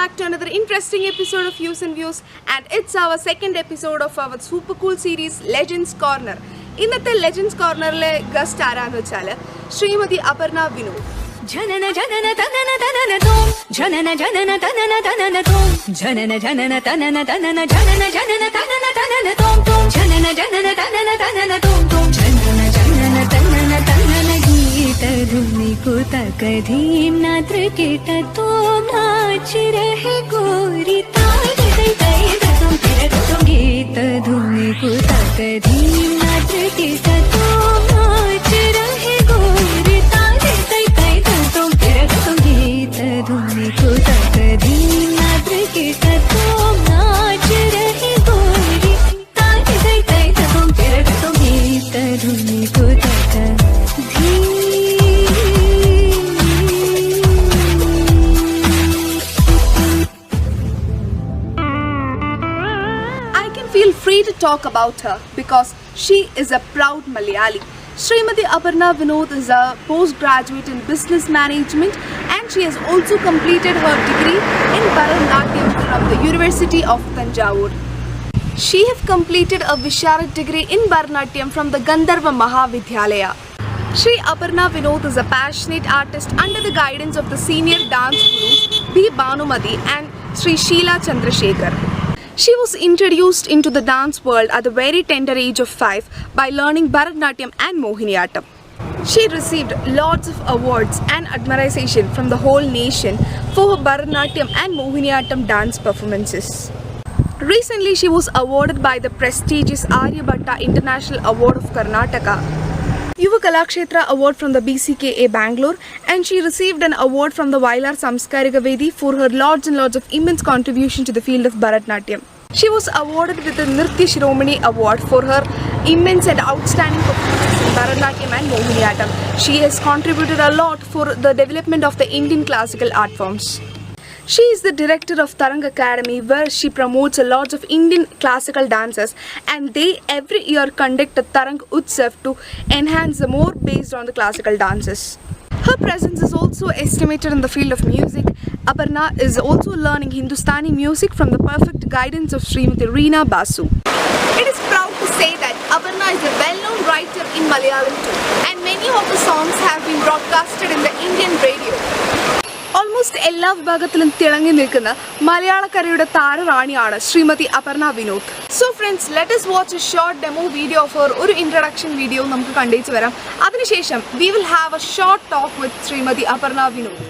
back to another interesting episode of Views and Views, and it's our second episode of our super cool series Legends Corner. ഇന്നത്തെ legends കോർണറിലെ guest ആരാന്ന് വെച്ചാല് ശ്രീമതി അപർണ വിനോദ്. ജനന ജനന തനന തനന തോം ജനന ജനന തനന തനന തോം ജനന ജനന തനന തനന ജനന ജനന തനന തനന തോം തോം ജനന ജനന തനന തനന തോം തോം ജനന ജനന തനന തനന ഗീത ധുനി കുത കധീം നാത്ര കേട്ട തോം നാच रहे गोरी ताज तै तै तुम तेरे तुम गीत धुनी कुत कधीम नात्र केट तोम नाच रहे गोरी ताज तै तै तुम तेरे तुम गीत धुनी कुत कधीम नात्र केट तोम नाच रहे गोरी ताज तै तै तुम तेरे तुम गीत धुनी कुत कधीम. Feel free to talk about her because she is a proud Malayali. Srimati Aparna Vinod is a postgraduate in business management and she has also completed her degree in Bharatanatyam from the University of Tanjavur. She has completed a Visharad degree in Bharatanatyam from the Gandharva Mahavidyalaya. Sri Aparna Vinod is a passionate artist under the guidance of the senior dance gurus B. Bhanumati and Sri Sheila Chandrasekhar. She was introduced into the dance world at the very tender age of 5 by learning Bharatanatyam and Mohiniyattam. She received lots of awards and admiration from the whole nation for her Bharatanatyam and Mohiniyattam dance performances. Recently, she was awarded by the prestigious Aryabhatta International Award of Karnataka, Yuva Kalakshetra Award from the BCKA Bangalore, and she received an award from the Vailar Samskarika Vedi for her lots and lots of immense contribution to the field of Bharatanatyam. She was awarded with the Nritya Shiromani Award for her immense and outstanding performances in Bharatanatyam and Mohiniyattam. She has contributed a lot for the development of the Indian classical art forms. She is the director of Tarang Academy, where she promotes a lot of Indian classical dances, and they every year conduct a Tarang Utsav to enhance the more based on the classical dances. Her presence is also estimated in the field of music. Aparna is also learning Hindustani music from the perfect guidance of Srimati Reena Basu. It is proud to say that Aparna is a well-known writer in Malayalam too, and many of her songs have been broadcasted in the Indian radio. Almost എല്ലാ വിഭാഗത്തിലും തിളങ്ങി നിൽക്കുന്ന മലയാളക്കരയുടെ താരറാണിയാണ് Shrimati Aparna Vinod. So friends, let us watch a short demo video of her. ഒരു introduction video നമുക്ക് കണ്ടേച്ച് വരാം. അതിനുശേഷം we will have a short talk with Shrimati Aparna Vinod.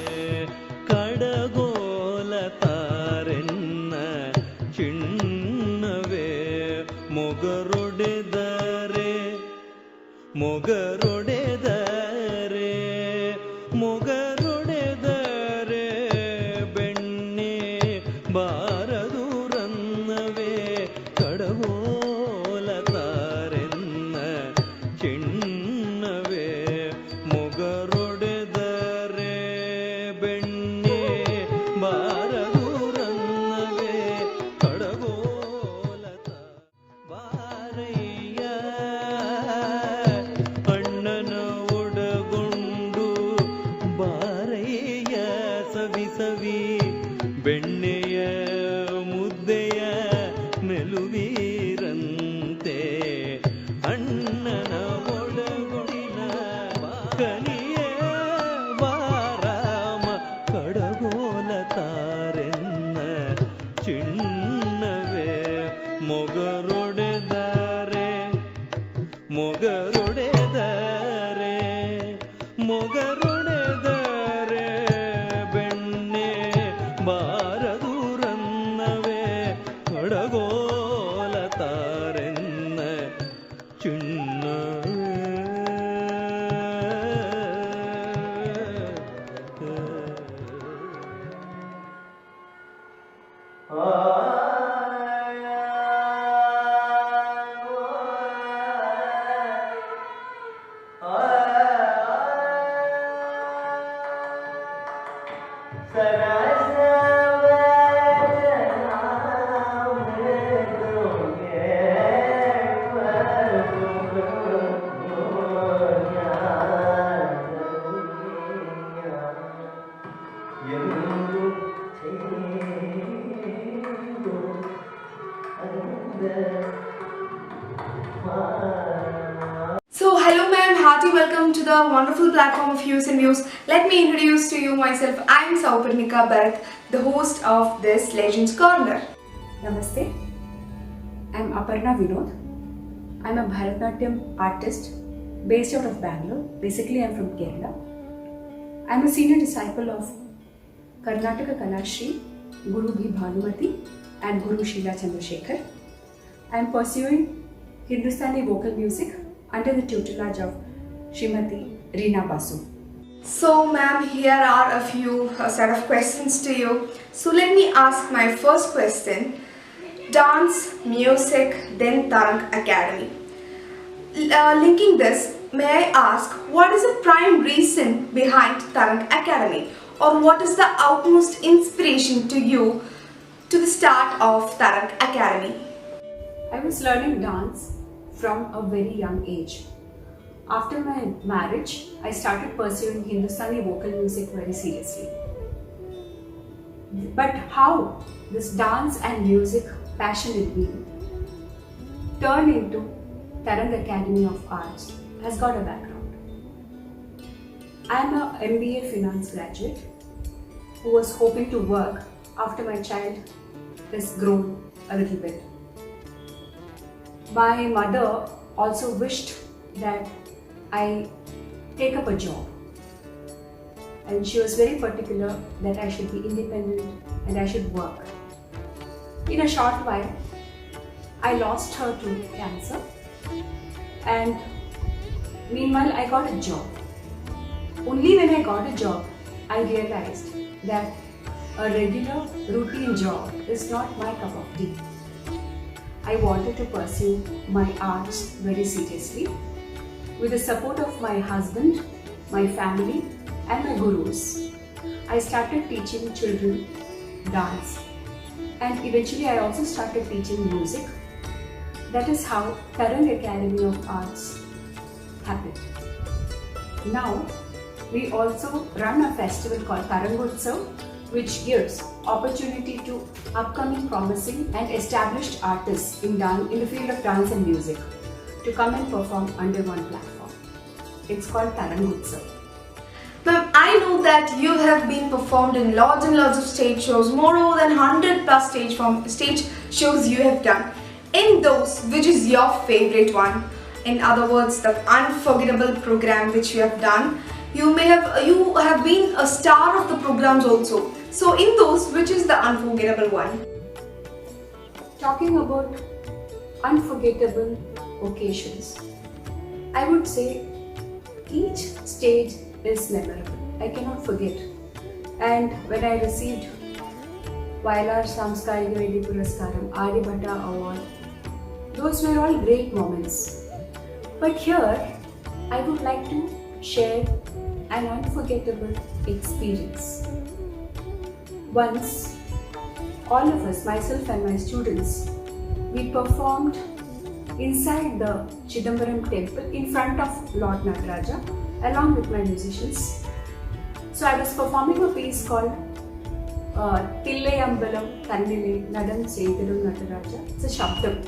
So, hello ma'am, hearty welcome to the wonderful platform of Hues and Views. Let me introduce to you myself. I am Sauparnika Bharat, the host of this Legends Corner. Namaste. I'm Aparna Vinod. I'm a Bharatanatyam artist based out of Bangalore. Basically, I'm from Kerala. I'm a senior disciple of Karnataka Kalashri, Guru Bhi Bhanumati and Guru Sheela Chandrasekhar. I'm pursuing Hindustani vocal music under the tutelage of Srimati Reena Basu. So ma'am, here are a few set of questions to you. So let me ask my first question. Dance, music, then Tarang Academy. Linking this, may I ask, what is the prime reason behind Tarang Academy? Or what is the utmost inspiration to you to the start of Tarang Academy? I was learning dance from a very young age. After my marriage, I started pursuing Hindustani vocal music very seriously. But how this dance and music passion in me turned into Tarang Academy of Arts has got a background. I am a MBA finance graduate who was hoping to work after my child has grown a little bit. My mother also wished that I take up a job, and she was very particular that I should be independent and I should work. In a short while, I lost her to cancer, and meanwhile I got a job. Only when I got a job, I realized that a regular routine job is not my cup of tea. I wanted to pursue my arts very seriously. With the support of my husband, my family and my gurus, I started teaching children dance, and eventually I also started teaching music. That is how Tarang Academy of Arts happened. Now, we also run a festival called Tarangotsav, which gives opportunity to upcoming promising and established artists in the field of dance and music to come and perform under one platform. It's called Tarangotsav. Ma'am, I know that you have been performed in lots and lots of stage shows, more than 100 plus stage shows you have done. In those, which is your favorite one? In other words, the unforgettable program which you have done. You have been a star of the programs also. So in those, which is the unforgettable one? Talking about unforgettable occasions, I would say each stage is memorable. I cannot forget. And when I received Vailar Samskarika Vedi Puraskaram, Aryabhatta Award, those were all great moments. But here, I would like to share an unforgettable experience. Once, all of us, myself and my students, we performed inside the Chidambaram temple in front of Lord Nataraja along with my musicians. So I was performing a piece called Tillai Ambalam Kannile Nadam Seithirum Nataraja. It's a Shabdam.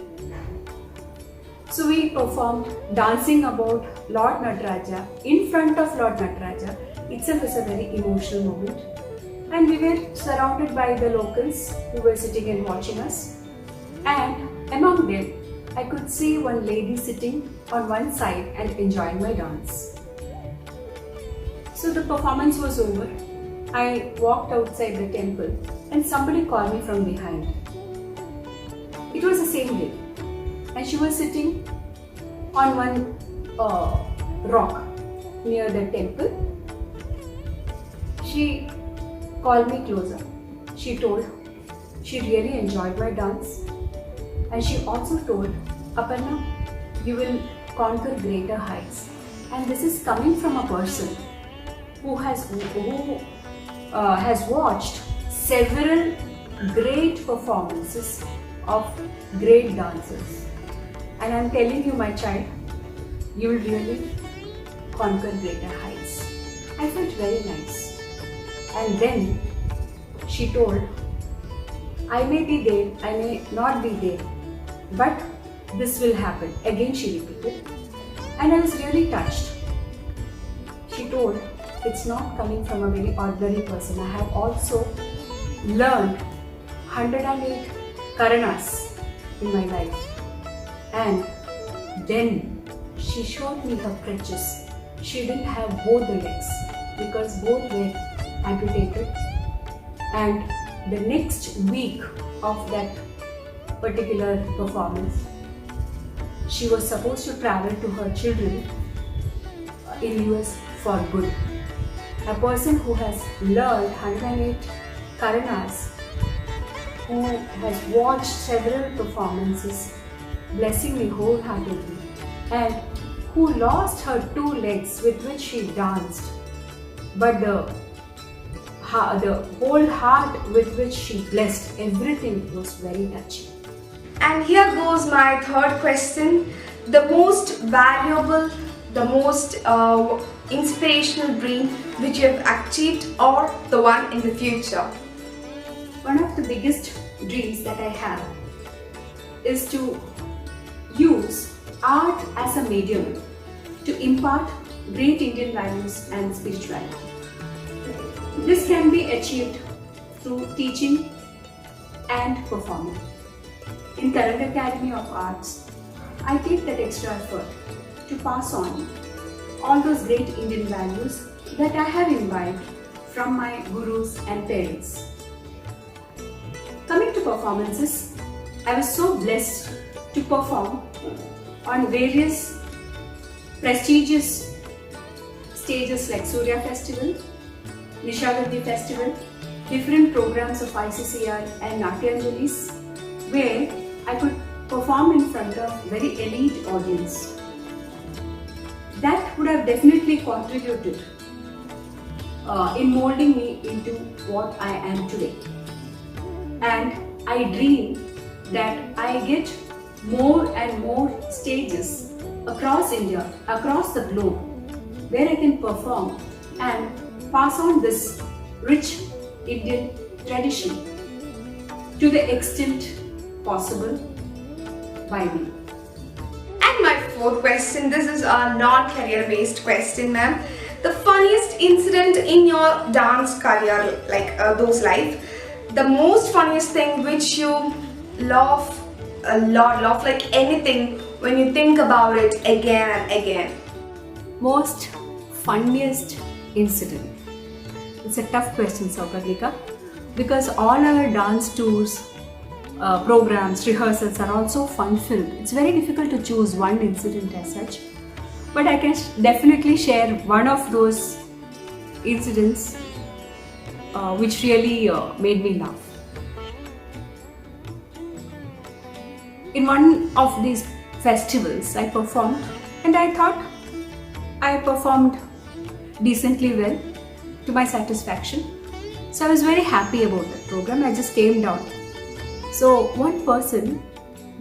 So we performed dancing about Lord Nataraja in front of Lord Nataraja. Itself is a very emotional moment. And we were surrounded by the locals who were sitting and watching us. And among them, I could see one lady sitting on one side and enjoying my dance. So the performance was over. I walked outside the temple and somebody called me from behind. It was the same lady, and she was sitting on one rock near the temple. She called me closer. She told she really enjoyed my dance, and she also told, Aparna, you will conquer greater heights. And this is coming from a person who has watched several great performances of great dancers. And I'm telling you, my child, you will really conquer greater heights. I felt very nice. And then she told, I may be there, I may not be there but this will happen. Again she repeated, and I was really touched. She told, it's not coming from a very ordinary person. I have also learned 108 Karanas in my life. And then she showed me her crutches. She didn't have both the legs because both were amputated. And the next week of that particular performance, she was supposed to travel to her children in US for good. A person who has learned 108 Karanas, who has watched several performances, blessing me wholeheartedly, and who lost her 2 legs with which she danced, but the whole heart with which she blessed, everything was very touching. And here goes my third question. The most valuable, the most inspirational dream which you have achieved, or the one in the future? One of the biggest dreams that I have is to use art as a medium to impart great Indian values and spirituality. This can be achieved through teaching and performing. In Tarang Academy of Arts, I take that extra effort to pass on all those great Indian values that I have imbibed from my gurus and parents. Coming to performances, I was so blessed to perform on various prestigious stages like Surya Festival, Nishagadri Festival, different programs of ICCR and Natyanjalis, where I could perform in front of very elite audience. That would have definitely contributed in molding me into what I am today. And I dream that I get more and more stages across India, across the globe, where I can perform and pass on this rich Indian tradition to the extent possible by me. And my fourth question, this is a non-career based question, ma'am. The funniest incident in your dance career, like those life, the most funniest thing which you laugh a lot, laugh like anything when you think about it again and again. Most funniest incident. It's a tough question, Saukarnika, because all our dance tours, programs, rehearsals are also fun-filled. It's very difficult to choose one incident as such, but I can definitely share one of those incidents which really made me laugh. In one of these festivals, I performed, and I thought I performed decently well to my satisfaction. So I was very happy about that program. I just came down. So one person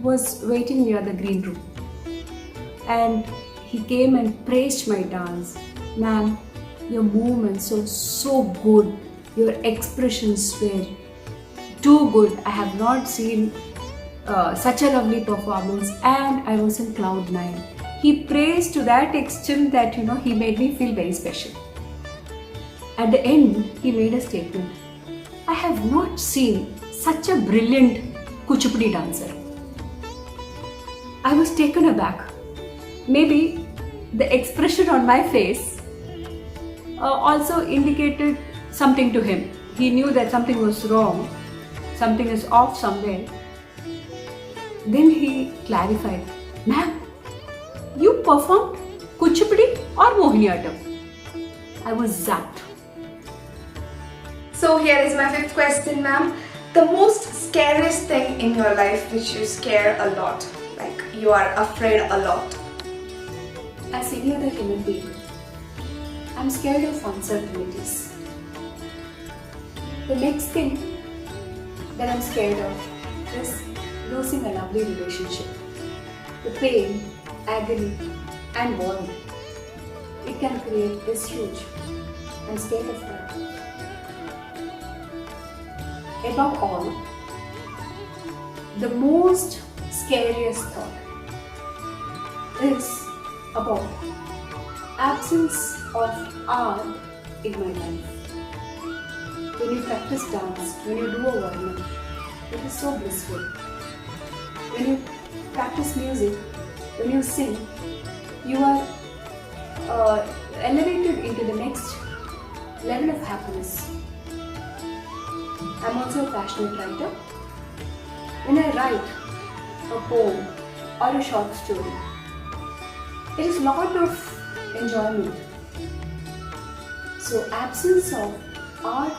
was waiting near the green room, and he came and praised my dance. Ma'am, your movements were so good. Your expressions were too good. I have not seen such a lovely performance, and I was in cloud 9. He praised to that extent that he made me feel very special. At the end, he made a statement. I have not seen such a brilliant Kuchipudi dancer. I was taken aback. Maybe the expression on my face also indicated something to him. He knew that something was wrong, something is off somewhere. Then he clarified, ma'am, you performed Kuchipudi or Mohiniyattam? I was zapped. So here is my fifth question, ma'am. The most scariest thing in your life which you scare a lot, like you are afraid a lot. As any other human being, I'm scared of uncertainties. The next thing that I'm scared of is losing a lovely relationship. The pain, agony, and worry it can create is huge. I'm scared of that. Above all, the most scariest thought is about absence of art in my life. When you practice dance, when you do a varna, it is so blissful. When you practice music, when you sing, you are elevated into the next level of happiness. I'm also a passionate writer. When I write a poem or a short story, it is a lot of enjoyment. So absence of art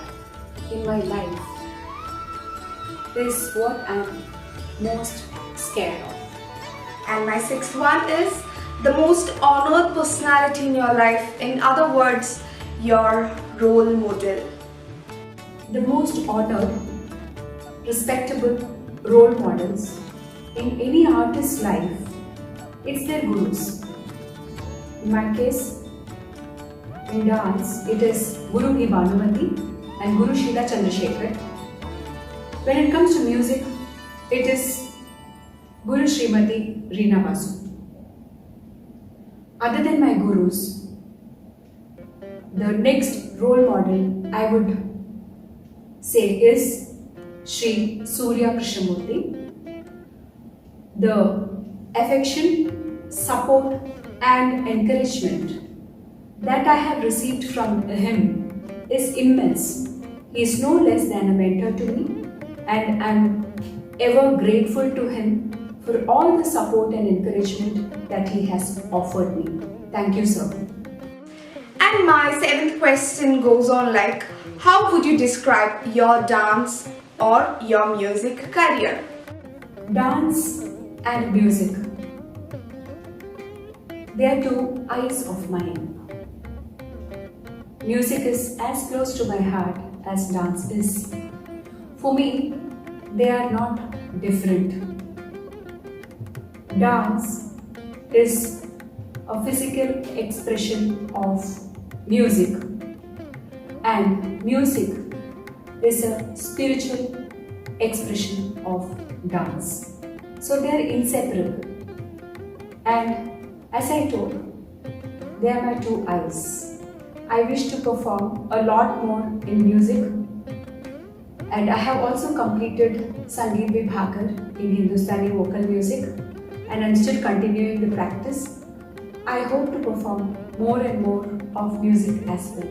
in my life is what I'm most scared of. And my sixth one is the most honored personality in your life. In other words, your role model. The most honored, respectable role models in any artist's life, it's their gurus. In my case, in dance, it is Guru Bhi Bhanumati and Guru Sheela Chandrasekhar. When it comes to music, it is Guru Srimati Reena Basu. Other than my gurus, the next role model I would say is Sri Surya Krishnamurti. The affection, support and encouragement that I have received from him is immense. He is no less than a mentor to me, and I'm ever grateful to him for all the support and encouragement that he has offered me. Thank you, sir. And my seventh question goes on like, how would you describe your dance or your music career? Dance and music, they are two eyes of mine. Music is as close to my heart as dance is. For me, they are not different. Dance is a physical expression of music, and music is a spiritual expression of dance. So they are inseparable. And as I told, they are my two eyes. I wish to perform a lot more in music, and I have also completed Sangeet Vibhagar in Hindustani vocal music, and I'm still continuing the practice. I hope to perform more and more of music as well.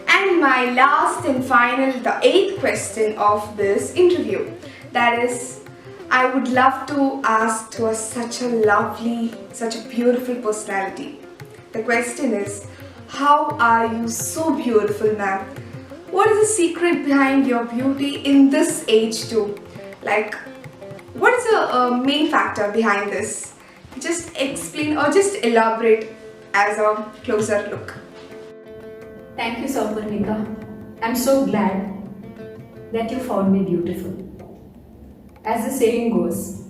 And my last and final, the eighth question of this interview, that is, I would love to ask to such a lovely, such a beautiful personality. The question is, how are you so beautiful, ma'am? What is the secret behind your beauty in this age too? Like, what is the main factor behind this? Just explain or just elaborate as a closer look. Thank you, Sauparnika. I'm so glad that you found me beautiful. As the saying goes,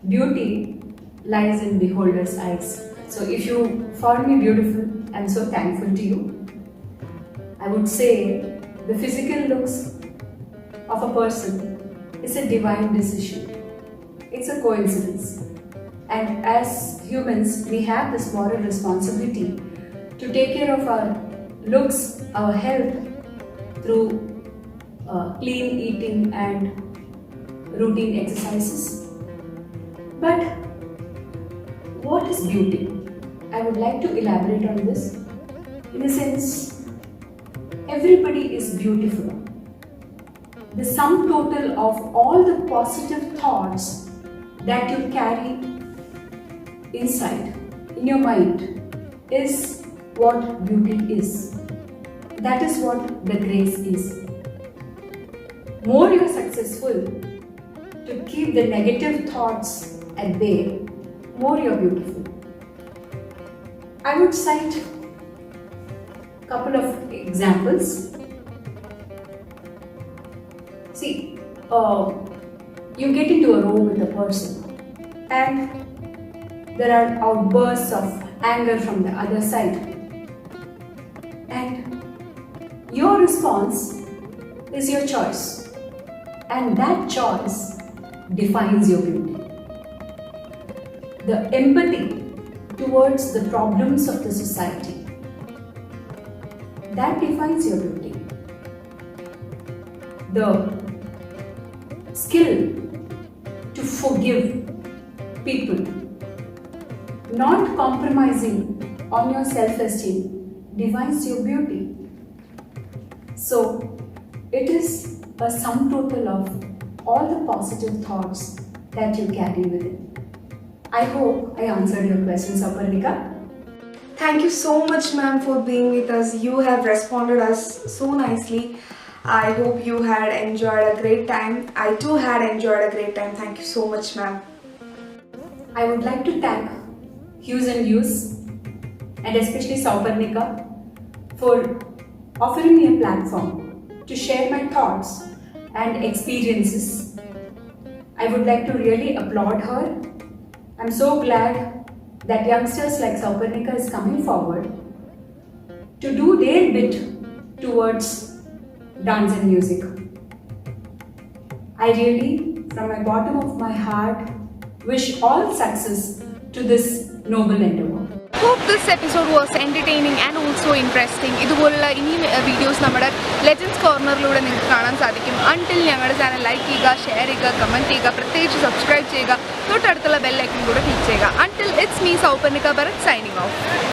beauty lies in beholder's eyes. So if you found me beautiful, I'm so thankful to you. I would say the physical looks of a person is a divine decision. It's a coincidence. And as humans, we have this moral responsibility to take care of our looks, our health through clean eating and routine exercises. But what is beauty? I would like to elaborate on this. In a sense, everybody is beautiful. The sum total of all the positive thoughts that you carry inside, in your mind, is what beauty is. That is what the grace is. More you are successful to keep the negative thoughts at bay, more you are beautiful. I would cite a couple of examples. See, you get into a row with a person and there are outbursts of anger from the other side. And your response is your choice. And that choice defines your beauty. the empathy towards the problems of the society. That defines your beauty. The skill to forgive people, not compromising on your self-esteem, defines your beauty. So, it is a sum total of all the positive thoughts that you carry within. I hope I answered your questions, Aparnika. Thank you so much, ma'am, for being with us. You have responded us so nicely. I hope you had enjoyed a great time. I too had enjoyed a great time. Thank you so much, ma'am. I would like to thank Hues and Hues and especially Sauparnika for offering me a platform to share my thoughts and experiences. I would like to really applaud her. I'm so glad that youngsters like Sauparnika is coming forward to do their bit towards dance and music. I really, from my bottom of my heart, wish all success to this noble endeavor. Hope this episode was entertaining and also interesting. ഇതുപോലുള്ള ഇനി videos നമ്മുടെ legends കോർണറിലൂടെ നിങ്ങൾക്ക് കാണാൻ സാധിക്കും. Until ഞങ്ങളുടെ channel like ചെയ്യുക, share ചെയ്യുക, comment ചെയ്യുക, പ്രത്യേകിച്ച് സബ്സ്ക്രൈബ് ചെയ്യുക, തൊട്ടടുത്തുള്ള ബെൽ ഐക്കൺ കൂടെ ക്ലിക്ക് ചെയ്യുക. Until it's me Souparnika Bharath signing of.